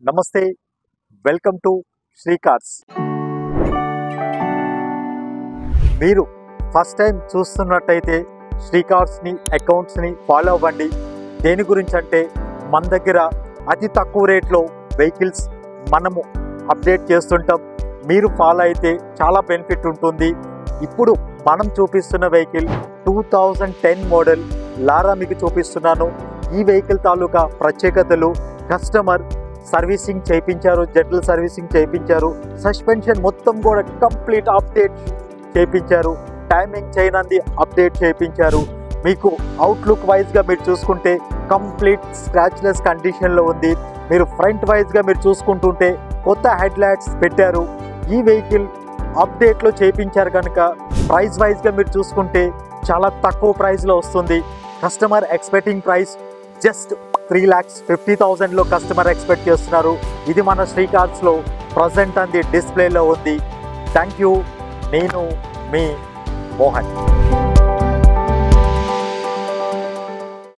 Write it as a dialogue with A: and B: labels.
A: నమస్తే, welcome to Shri cars. మీరు first time చూస్తున్నట్టయితే శ్రీ కార్స్ని అకౌంట్స్ని ఫాలో అవ్వండి. దేని గురించి అంటే మన దగ్గర అతి తక్కువ రేట్లో వెహికల్స్ మనము అప్డేట్ చేస్తుంటాం. మీరు ఫాలో అయితే చాలా బెనిఫిట్ ఉంటుంది. ఇప్పుడు మనం చూపిస్తున్న వెహికల్ 2010 మోడల్ లారా మీకు చూపిస్తున్నాను. ఈ వెహికల్ తాలూకా ప్రత్యేకతలు: కస్టమర్ సర్వీసింగ్ చేయించారు, జనరల్ సర్వీసింగ్ చేయించారు, సస్పెన్షన్ మొత్తం కూడా కంప్లీట్ అప్డేట్ చేయించారు, టైమింగ్ చైన్ అంది అప్డేట్ చేయించారు. మీకు అవుట్లుక్ వైజ్గా మీరు చూసుకుంటే కంప్లీట్ స్క్రాచ్లెస్ కండిషన్లో ఉంది. మీరు ఫ్రంట్ వైజ్గా మీరు చూసుకుంటుంటే కొత్త హెడ్ లైట్స్ పెట్టారు. ఈ వెహికల్ అప్డేట్లో చేయించారు కనుక ప్రైస్ వైజ్గా మీరు చూసుకుంటే చాలా తక్కువ ప్రైస్లో వస్తుంది. కస్టమర్ ఎక్స్పెక్టింగ్ ప్రైస్ జస్ట్ 3,50,000లో కస్టమర్ ఎక్స్పెక్ట్ చేస్తున్నారు. ఇది మన శ్రీ కార్స్లో ప్రజెంట్ అంది డిస్ప్లేలో ఉంది. Thank you. నేను మీ మోహన్.